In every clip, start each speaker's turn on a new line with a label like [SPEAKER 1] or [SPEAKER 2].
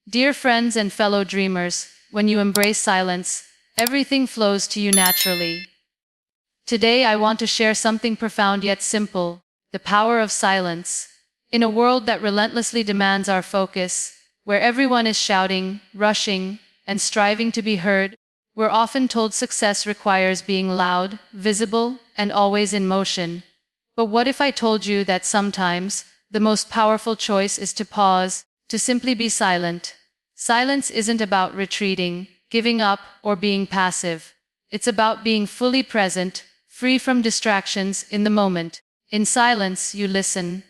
[SPEAKER 1] Dear friends and fellow dreamers, when you embrace silence, everything flows to you naturally. Today I want to share something profound yet simple: the power of silence. In a world that relentlessly demands our focus, where everyone is shouting, rushing, and striving to be heard, we're often told success requires being loud, visible, and always in motion. But what if I told you that sometimes the most powerful choice is to pause, to simply be silent? Silence isn't about retreating, giving up, or being passive. It's about being fully present, free from distractions, in the moment. In silence, you listen.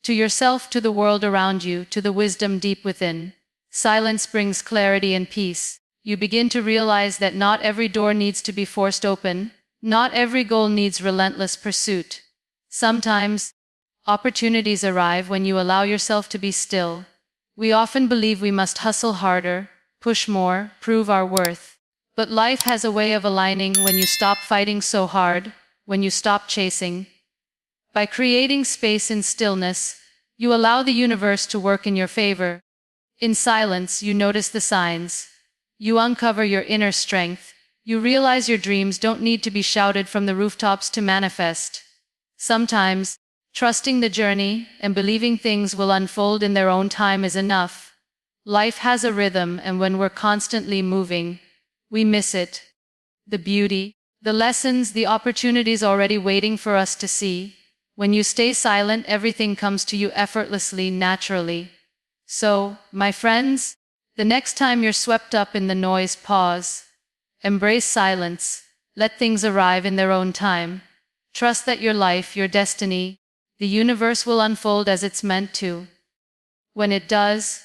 [SPEAKER 1] To yourself, to the world around you, to the wisdom deep within. Silence brings clarity and peace. You begin to realize that not every door needs to be forced open, not every goal needs relentless pursuit. Sometimes, opportunities arrive when you allow yourself to be still. We often believe we must hustle harder, push more, prove our worth. But life has a way of aligning when you stop fighting so hard, when you stop chasing. By creating space in stillness, you allow the universe to work in your favor. In silence, you notice the signs. You uncover your inner strength. You realize your dreams don't need to be shouted from the rooftops to manifest. Sometimes, trusting the journey and believing things will unfold in their own time is enough. Life has a rhythm, and when we're constantly moving, we miss it. The beauty, the lessons, the opportunities already waiting for us to see. When you stay silent, everything comes to you effortlessly, naturally. So, my friends, the next time you're swept up in the noise, pause. Embrace silence. Let things arrive in their own time. Trust that your life, your destiny, the universe will unfold as it's meant to. When it does,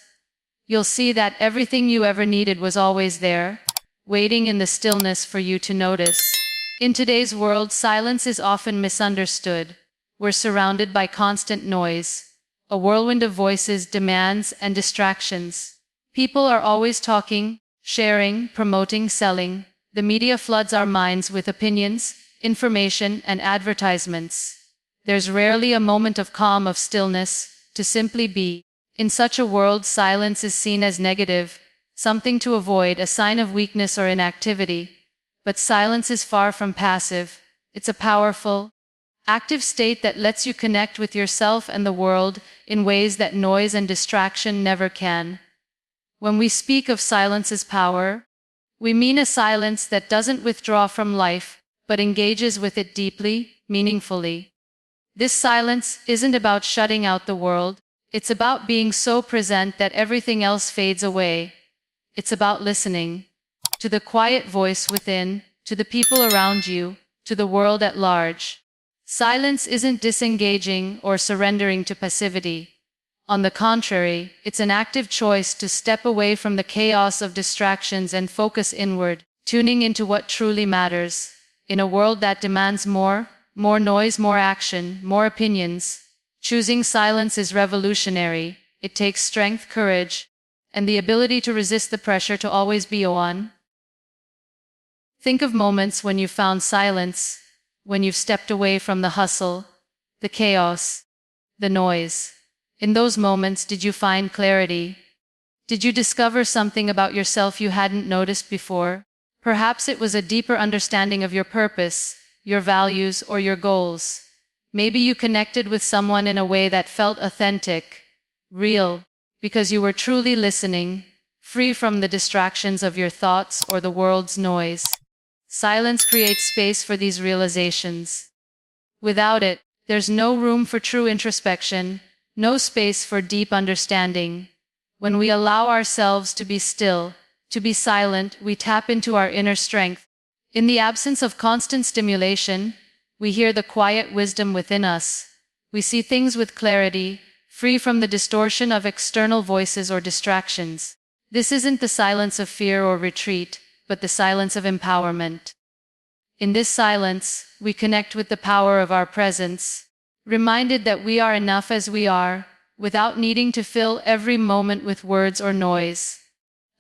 [SPEAKER 1] you'll see that everything you ever needed was always there, waiting in the stillness for you to notice. In today's world, silence is often misunderstood. We're surrounded by constant noise, a whirlwind of voices, demands, and distractions. People are always talking, sharing, promoting, selling. The media floods our minds with opinions, information, and advertisements. There's rarely a moment of calm, of stillness, to simply be. In such a world, silence is seen as negative, something to avoid, a sign of weakness or inactivity. But silence is far from passive. It's a powerful, active state that lets you connect with yourself and the world in ways that noise and distraction never can. When we speak of silence's power, we mean a silence that doesn't withdraw from life, but engages with it deeply, meaningfully. This silence isn't about shutting out the world, it's about being so present that everything else fades away. It's about listening to the quiet voice within, to the people around you, to the world at large. Silence isn't disengaging or surrendering to passivity. On the contrary, it's an active choice to step away from the chaos of distractions and focus inward, tuning into what truly matters. In a world that demands more noise, more action, more opinions, choosing silence is revolutionary. It takes strength, courage, and the ability to resist the pressure to always be on. Think of moments when you found silence, when you've stepped away from the hustle, the chaos, the noise. In those moments, did you find clarity? Did you discover something about yourself you hadn't noticed before? Perhaps it was a deeper understanding of your purpose, your values, or your goals. Maybe you connected with someone in a way that felt authentic, real, because you were truly listening, free from the distractions of your thoughts or the world's noise. Silence creates space for these realizations. Without it, there's no room for true introspection, no space for deep understanding. When we allow ourselves to be still, to be silent, we tap into our inner strength. In the absence of constant stimulation, we hear the quiet wisdom within us. We see things with clarity, free from the distortion of external voices or distractions. This isn't the silence of fear or retreat, but the silence of empowerment. In this silence, we connect with the power of our presence, reminded that we are enough as we are, without needing to fill every moment with words or noise.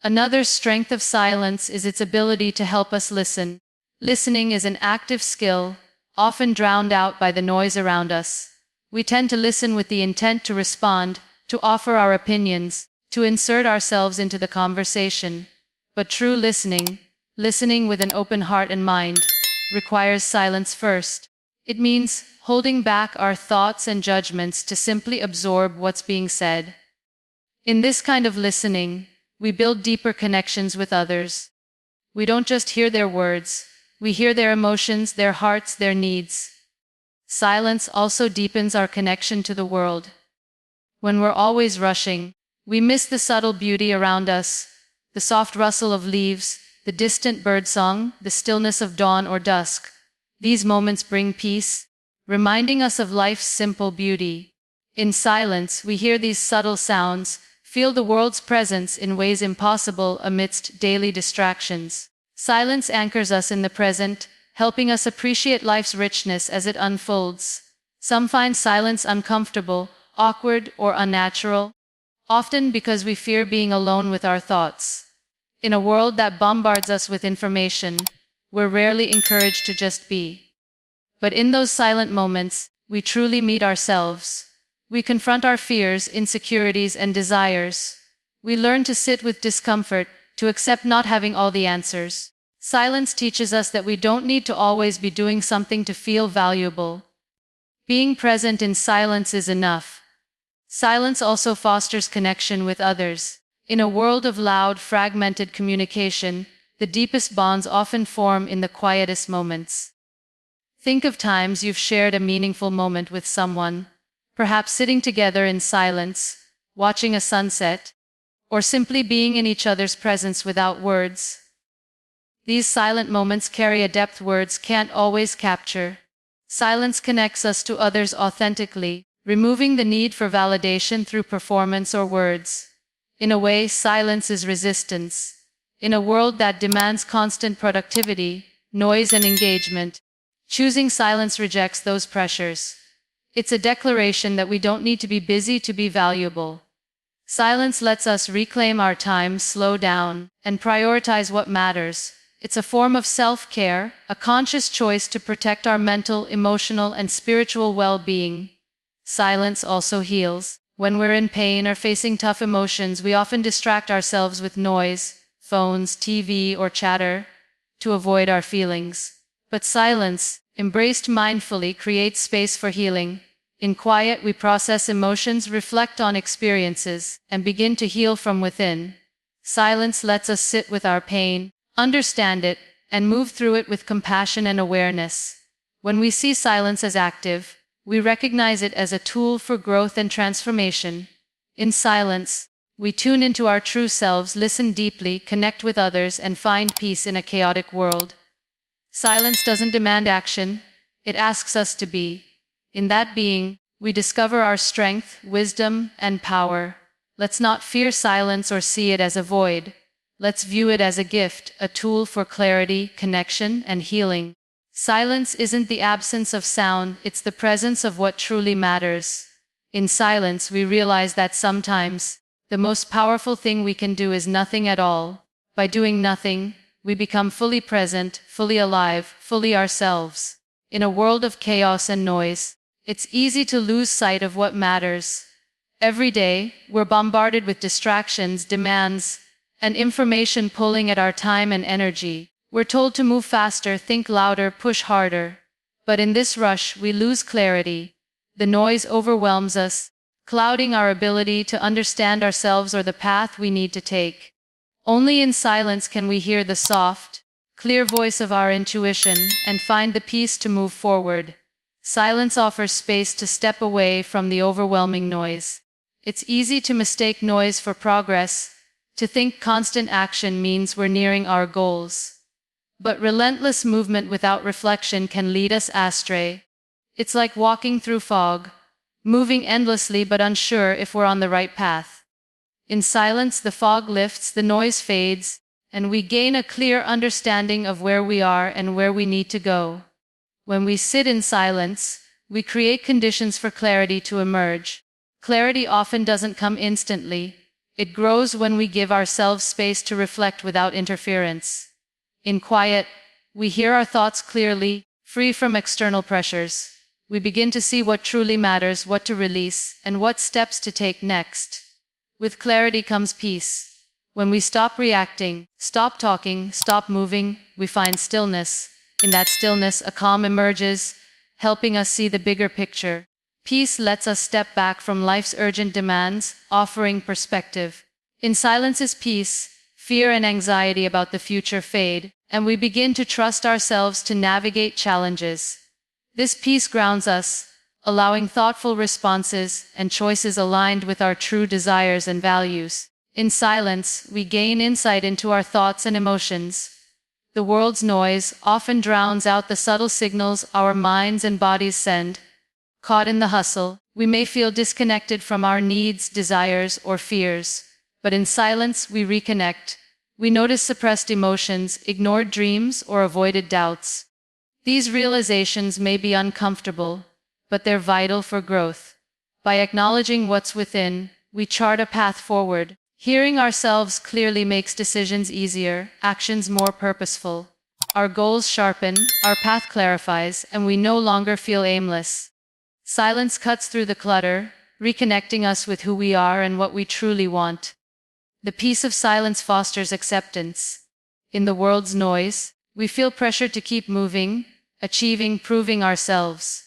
[SPEAKER 1] Another strength of silence is its ability to help us listen. Listening is an active skill, often drowned out by the noise around us. We tend to listen with the intent to respond, to offer our opinions, to insert ourselves into the conversation. But true listening, listening with an open heart and mind, requires silence first. It means holding back our thoughts and judgments to simply absorb what's being said. In this kind of listening, we build deeper connections with others. We don't just hear their words, we hear their emotions, their hearts, their needs. Silence also deepens our connection to the world. When we're always rushing, we miss the subtle beauty around us, the soft rustle of leaves, the distant birdsong, the stillness of dawn or dusk. These moments bring peace, reminding us of life's simple beauty. In silence, we hear these subtle sounds, feel the world's presence in ways impossible amidst daily distractions. Silence anchors us in the present, helping us appreciate life's richness as it unfolds. Some find silence uncomfortable, awkward, or unnatural, often because we fear being alone with our thoughts. In a world that bombards us with information, we're rarely encouraged to just be. But in those silent moments, we truly meet ourselves. We confront our fears, insecurities, and desires. We learn to sit with discomfort, to accept not having all the answers. Silence teaches us that we don't need to always be doing something to feel valuable. Being present in silence is enough. Silence also fosters connection with others. In a world of loud, fragmented communication, the deepest bonds often form in the quietest moments. Think of times you've shared a meaningful moment with someone, perhaps sitting together in silence, watching a sunset, or simply being in each other's presence without words. These silent moments carry a depth words can't always capture. Silence connects us to others authentically, removing the need for validation through performance or words. In a way, silence is resistance. In a world that demands constant productivity, noise, and engagement, choosing silence rejects those pressures. It's a declaration that we don't need to be busy to be valuable. Silence lets us reclaim our time, slow down, and prioritize what matters. It's a form of self-care, a conscious choice to protect our mental, emotional, and spiritual well-being. Silence also heals. When we're in pain or facing tough emotions, we often distract ourselves with noise, phones, TV, or chatter, to avoid our feelings. But silence, embraced mindfully, creates space for healing. In quiet, we process emotions, reflect on experiences, and begin to heal from within. Silence lets us sit with our pain, understand it, and move through it with compassion and awareness. When we see silence as active, we recognize it as a tool for growth and transformation. In silence, we tune into our true selves, listen deeply, connect with others, and find peace in a chaotic world. Silence doesn't demand action, it asks us to be. In that being, we discover our strength, wisdom, and power. Let's not fear silence or see it as a void. Let's view it as a gift, a tool for clarity, connection, and healing. Silence isn't the absence of sound, it's the presence of what truly matters. In silence, we realize that sometimes, the most powerful thing we can do is nothing at all. By doing nothing, we become fully present, fully alive, fully ourselves. In a world of chaos and noise, it's easy to lose sight of what matters. Every day, we're bombarded with distractions, demands, and information pulling at our time and energy. We're told to move faster, think louder, push harder. But in this rush, we lose clarity. The noise overwhelms us, clouding our ability to understand ourselves or the path we need to take. Only in silence can we hear the soft, clear voice of our intuition and find the peace to move forward. Silence offers space to step away from the overwhelming noise. It's easy to mistake noise for progress, to think constant action means we're nearing our goals. But relentless movement without reflection can lead us astray. It's like walking through fog, moving endlessly but unsure if we're on the right path. In silence, the fog lifts, the noise fades, and we gain a clear understanding of where we are and where we need to go. When we sit in silence, we create conditions for clarity to emerge. Clarity often doesn't come instantly. It grows when we give ourselves space to reflect without interference. In quiet, we hear our thoughts clearly, free from external pressures. We begin to see what truly matters, what to release, and what steps to take next. With clarity comes peace. When we stop reacting, stop talking, stop moving, we find stillness. In that stillness, a calm emerges, helping us see the bigger picture. Peace lets us step back from life's urgent demands, offering perspective. In silence is peace, fear and anxiety about the future fade, and we begin to trust ourselves to navigate challenges. This peace grounds us, allowing thoughtful responses and choices aligned with our true desires and values. In silence, we gain insight into our thoughts and emotions. The world's noise often drowns out the subtle signals our minds and bodies send. Caught in the hustle, we may feel disconnected from our needs, desires, or fears. But in silence, we reconnect. We notice suppressed emotions, ignored dreams, or avoided doubts. These realizations may be uncomfortable, but they're vital for growth. By acknowledging what's within, we chart a path forward. Hearing ourselves clearly makes decisions easier, actions more purposeful. Our goals sharpen, our path clarifies, and we no longer feel aimless. Silence cuts through the clutter, reconnecting us with who we are and what we truly want. The peace of silence fosters acceptance. In the world's noise, we feel pressure to keep moving, achieving, proving ourselves.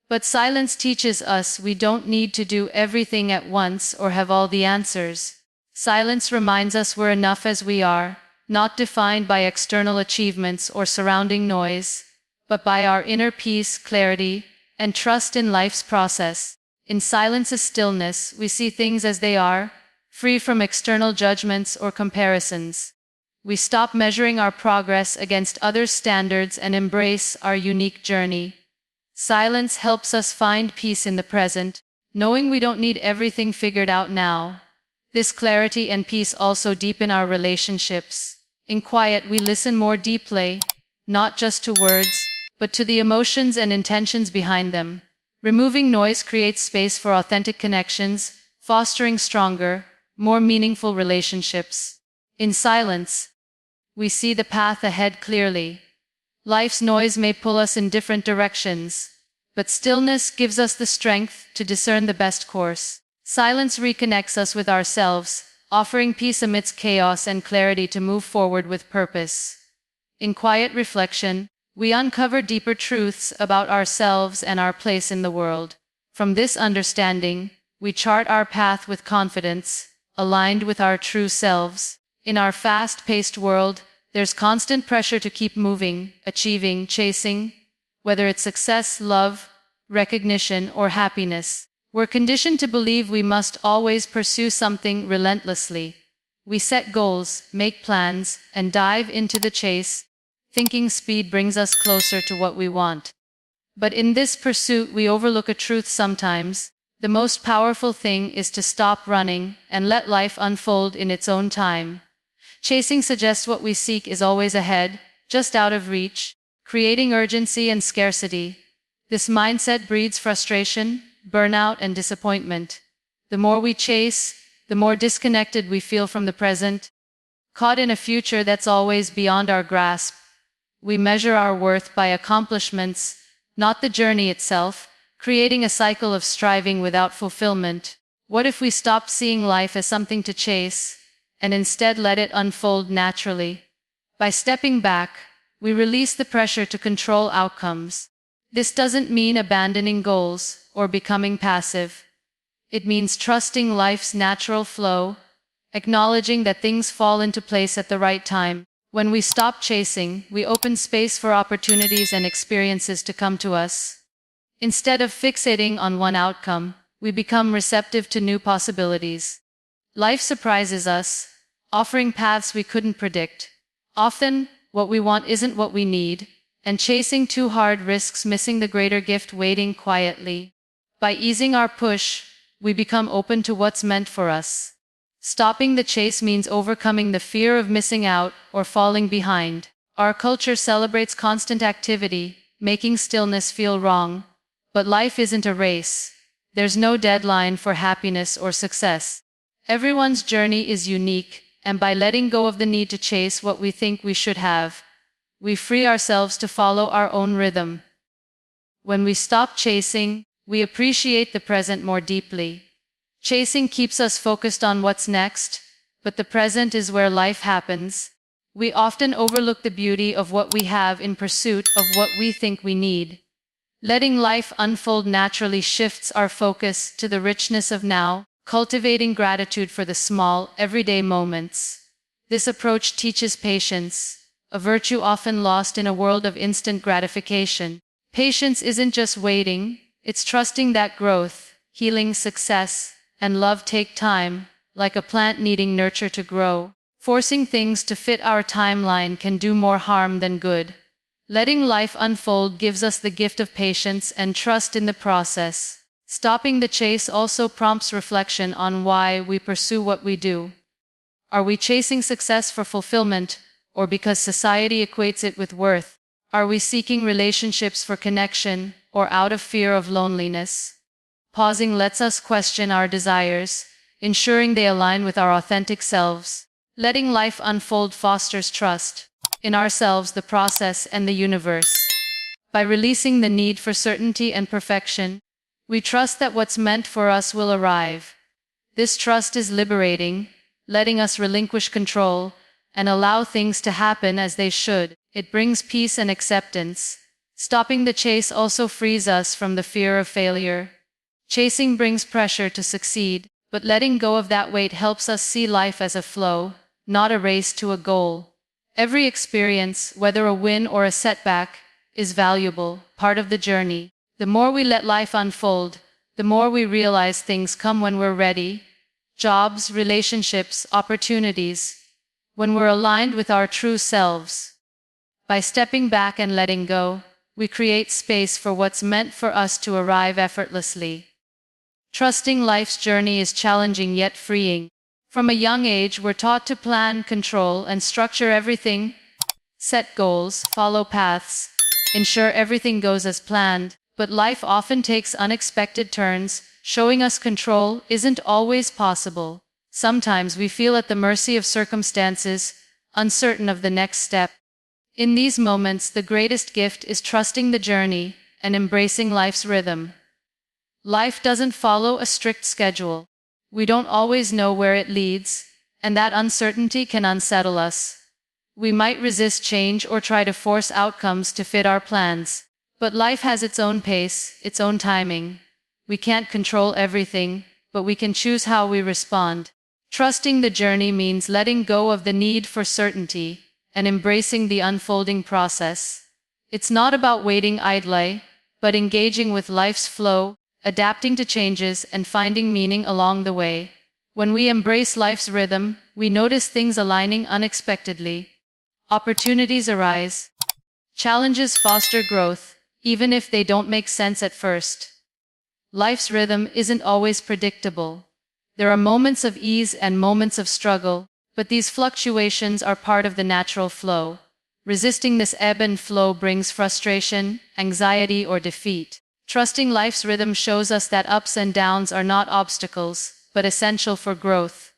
[SPEAKER 1] But silence teaches us we don't need to do everything at once or have all the answers. Silence reminds us we're enough as we are, not defined by external achievements or surrounding noise, but by our inner peace, clarity, and trust in life's process. In silence's stillness, we see things as they are, free from external judgments or comparisons. We stop measuring our progress against others' standards and embrace our unique journey. Silence helps us find peace in the present, knowing we don't need everything figured out now. This clarity and peace also deepen our relationships. In quiet, we listen more deeply, not just to words, but to the emotions and intentions behind them. Removing noise creates space for authentic connections, fostering stronger, more meaningful relationships. In silence, we see the path ahead clearly. Life's noise may pull us in different directions, but stillness gives us the strength to discern the best course. Silence reconnects us with ourselves, offering peace amidst chaos and clarity to move forward with purpose. In quiet reflection, we uncover deeper truths about ourselves and our place in the world. From this understanding, we chart our path with confidence, aligned with our true selves. In our fast-paced world, there's constant pressure to keep moving, achieving, chasing, whether it's success, love, recognition, or happiness. We're conditioned to believe we must always pursue something relentlessly. We set goals, make plans, and dive into the chase, thinking speed brings us closer to what we want. But in this pursuit, we overlook a truth sometimes. The most powerful thing is to stop running and let life unfold in its own time. Chasing suggests what we seek is always ahead, just out of reach, creating urgency and scarcity. This mindset breeds frustration, burnout, and disappointment. The more we chase, the more disconnected we feel from the present. Caught in a future that's always beyond our grasp, we measure our worth by accomplishments, not the journey itself, creating a cycle of striving without fulfillment. What if we stopped seeing life as something to chase, and instead let it unfold naturally? By stepping back, we release the pressure to control outcomes. This doesn't mean abandoning goals or becoming passive. It means trusting life's natural flow, acknowledging that things fall into place at the right time. When we stop chasing, we open space for opportunities and experiences to come to us. Instead of fixating on one outcome, we become receptive to new possibilities. Life surprises us, offering paths we couldn't predict. Often, what we want isn't what we need, and chasing too hard risks missing the greater gift waiting quietly. By easing our push, we become open to what's meant for us. Stopping the chase means overcoming the fear of missing out or falling behind. Our culture celebrates constant activity, making stillness feel wrong. But life isn't a race. There's no deadline for happiness or success. Everyone's journey is unique, and by letting go of the need to chase what we think we should have, we free ourselves to follow our own rhythm. When we stop chasing, we appreciate the present more deeply. Chasing keeps us focused on what's next, but the present is where life happens. We often overlook the beauty of what we have in pursuit of what we think we need. Letting life unfold naturally shifts our focus to the richness of now, cultivating gratitude for the small, everyday moments. This approach teaches patience, a virtue often lost in a world of instant gratification. Patience isn't just waiting, it's trusting that growth, healing, success, and love take time, like a plant needing nurture to grow. Forcing things to fit our timeline can do more harm than good. Letting life unfold gives us the gift of patience and trust in the process. Stopping the chase also prompts reflection on why we pursue what we do. Are we chasing success for fulfillment, or because society equates it with worth? Are we seeking relationships for connection, or out of fear of loneliness? Pausing lets us question our desires, ensuring they align with our authentic selves. Letting life unfold fosters trust in ourselves, the process, and the universe. By releasing the need for certainty and perfection, we trust that what's meant for us will arrive. This trust is liberating, letting us relinquish control and allow things to happen as they should. It brings peace and acceptance. Stopping the chase also frees us from the fear of failure. Chasing brings pressure to succeed, but letting go of that weight helps us see life as a flow, not a race to a goal. Every experience, whether a win or a setback, is valuable, part of the journey. The more we let life unfold, the more we realize things come when we're ready. Jobs, relationships, opportunities. When we're aligned with our true selves. By stepping back and letting go, we create space for what's meant for us to arrive effortlessly. Trusting life's journey is challenging yet freeing. From a young age, we're taught to plan, control, and structure everything. Set goals, follow paths, ensure everything goes as planned. But life often takes unexpected turns, showing us control isn't always possible. Sometimes we feel at the mercy of circumstances, uncertain of the next step. In these moments, the greatest gift is trusting the journey and embracing life's rhythm. Life doesn't follow a strict schedule. We don't always know where it leads, and that uncertainty can unsettle us. We might resist change or try to force outcomes to fit our plans. But life has its own pace, its own timing. We can't control everything, but we can choose how we respond. Trusting the journey means letting go of the need for certainty and embracing the unfolding process. It's not about waiting idly, but engaging with life's flow, adapting to changes, and finding meaning along the way. When we embrace life's rhythm, we notice things aligning unexpectedly. Opportunities arise. Challenges foster growth, even if they don't make sense at first. Life's rhythm isn't always predictable. There are moments of ease and moments of struggle, but these fluctuations are part of the natural flow. Resisting this ebb and flow brings frustration, anxiety, or defeat. Trusting life's rhythm shows us that ups and downs are not obstacles, but essential for growth.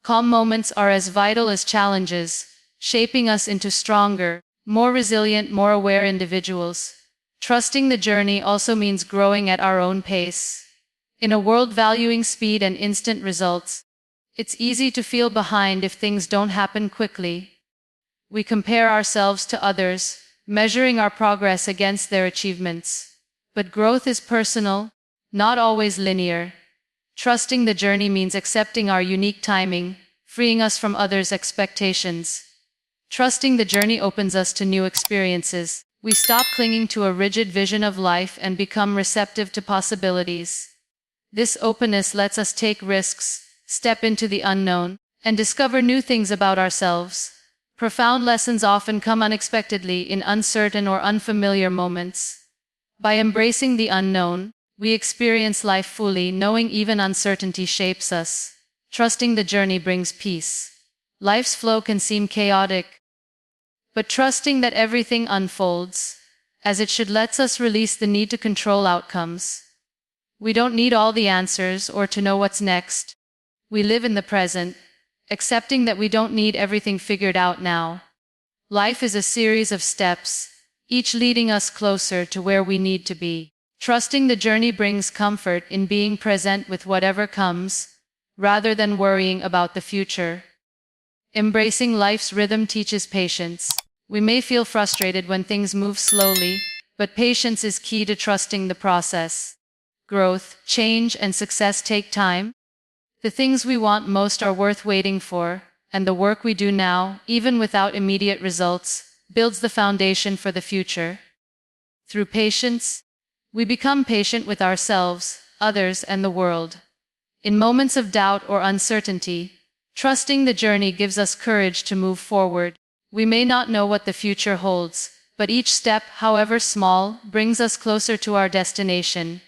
[SPEAKER 1] Calm moments are as vital as challenges, shaping us into stronger, more resilient, more aware individuals. Trusting the journey also means growing at our own pace. In a world valuing speed and instant results, it's easy to feel behind if things don't happen quickly. We compare ourselves to others, measuring our progress against their achievements. But growth is personal, not always linear. Trusting the journey means accepting our unique timing, freeing us from others' expectations. Trusting the journey opens us to new experiences. We stop clinging to a rigid vision of life and become receptive to possibilities. This openness lets us take risks, step into the unknown, and discover new things about ourselves. Profound lessons often come unexpectedly in uncertain or unfamiliar moments. By embracing the unknown, we experience life fully, knowing even uncertainty shapes us. Trusting the journey brings peace. Life's flow can seem chaotic, but trusting that everything unfolds as it should lets us release the need to control outcomes. We don't need all the answers or to know what's next. We live in the present, accepting that we don't need everything figured out now. Life is a series of steps, each leading us closer to where we need to be. Trusting the journey brings comfort in being present with whatever comes, rather than worrying about the future. Embracing life's rhythm teaches patience. We may feel frustrated when things move slowly, but patience is key to trusting the process. Growth, change, and success take time. The things we want most are worth waiting for, and the work we do now, even without immediate results, builds the foundation for the future. Through patience, we become patient with ourselves, others, and the world. In moments of doubt or uncertainty, trusting the journey gives us courage to move forward. We may not know what the future holds, but each step, however small, brings us closer to our destination.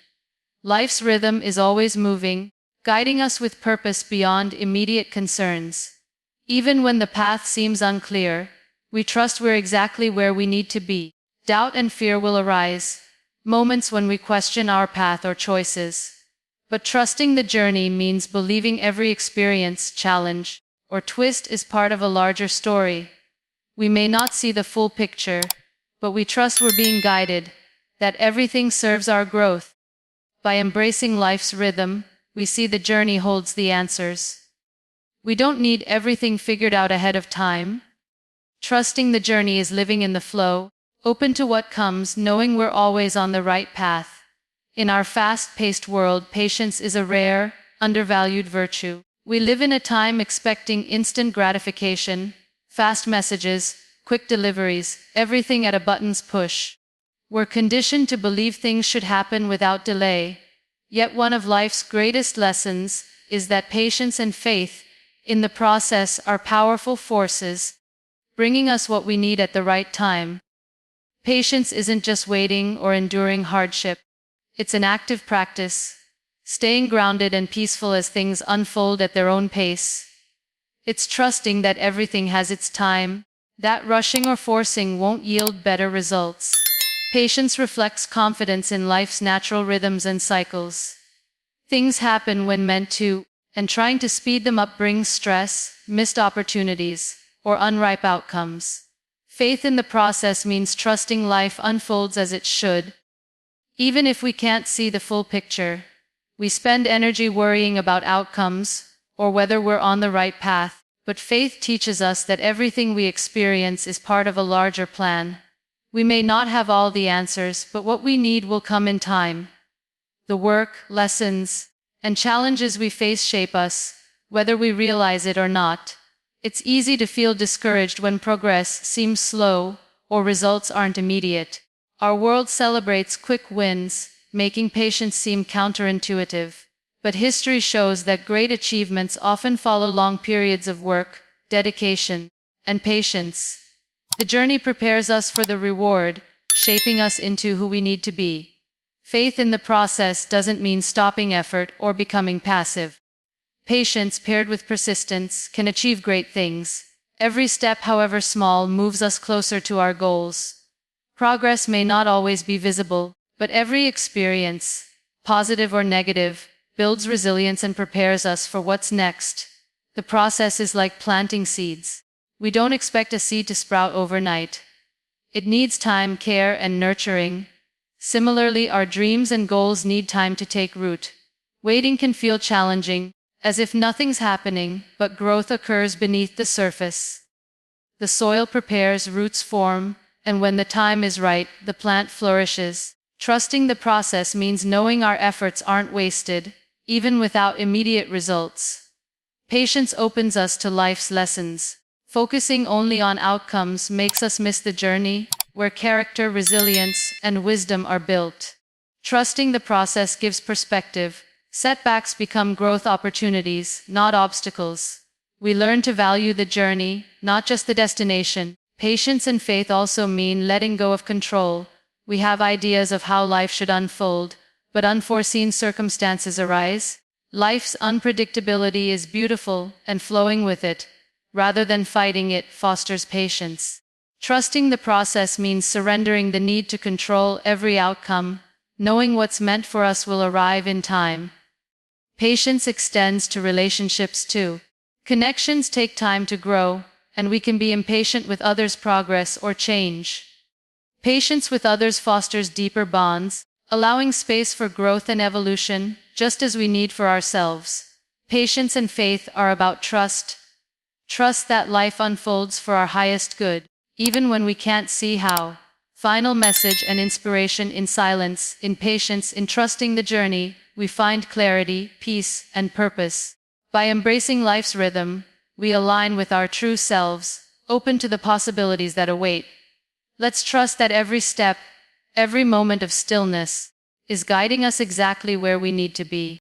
[SPEAKER 1] Life's rhythm is always moving, guiding us with purpose beyond immediate concerns. Even when the path seems unclear, we trust we're exactly where we need to be. Doubt and fear will arise, moments when we question our path or choices. But trusting the journey means believing every experience, challenge, or twist is part of a larger story. We may not see the full picture, but we trust we're being guided, that everything serves our growth. By embracing life's rhythm, we see the journey holds the answers. We don't need everything figured out ahead of time. Trusting the journey is living in the flow, open to what comes, knowing we're always on the right path. In our fast-paced world, patience is a rare, undervalued virtue. We live in a time expecting instant gratification, fast messages, quick deliveries, everything at a button's push. We're conditioned to believe things should happen without delay. Yet one of life's greatest lessons is that patience and faith, in the process, are powerful forces, bringing us what we need at the right time. Patience isn't just waiting or enduring hardship. It's an active practice, staying grounded and peaceful as things unfold at their own pace. It's trusting that everything has its time, that rushing or forcing won't yield better results. Patience reflects confidence in life's natural rhythms and cycles. Things happen when meant to, and trying to speed them up brings stress, missed opportunities, or unripe outcomes. Faith in the process means trusting life unfolds as it should. Even if we can't see the full picture, we spend energy worrying about outcomes, or whether we're on the right path, but faith teaches us that everything we experience is part of a larger plan. We may not have all the answers, but what we need will come in time. The work, lessons, and challenges we face shape us, whether we realize it or not. It's easy to feel discouraged when progress seems slow, or results aren't immediate. Our world celebrates quick wins, making patience seem counterintuitive. But history shows that great achievements often follow long periods of work, dedication, and patience. The journey prepares us for the reward, shaping us into who we need to be. Faith in the process doesn't mean stopping effort or becoming passive. Patience paired with persistence can achieve great things. Every step, however small, moves us closer to our goals. Progress may not always be visible, but every experience, positive or negative, builds resilience and prepares us for what's next. The process is like planting seeds. We don't expect a seed to sprout overnight. It needs time, care, and nurturing. Similarly, our dreams and goals need time to take root. Waiting can feel challenging, as if nothing's happening, but growth occurs beneath the surface. The soil prepares, roots form, and when the time is right, the plant flourishes. Trusting the process means knowing our efforts aren't wasted, even without immediate results. Patience opens us to life's lessons. Focusing only on outcomes makes us miss the journey, where character, resilience, and wisdom are built. Trusting the process gives perspective. Setbacks become growth opportunities, not obstacles. We learn to value the journey, not just the destination. Patience and faith also mean letting go of control. We have ideas of how life should unfold, but unforeseen circumstances arise. Life's unpredictability is beautiful, and flowing with it, rather than fighting it, fosters patience. Trusting the process means surrendering the need to control every outcome, knowing what's meant for us will arrive in time. Patience extends to relationships too. Connections take time to grow, and we can be impatient with others' progress or change. Patience with others fosters deeper bonds, allowing space for growth and evolution, just as we need for ourselves. Patience and faith are about trust. Trust that life unfolds for our highest good, even when we can't see how. Final message and inspiration: in silence, in patience, in trusting the journey, we find clarity, peace, and purpose. By embracing life's rhythm, we align with our true selves, open to the possibilities that await. Let's trust that every step, every moment of stillness, is guiding us exactly where we need to be.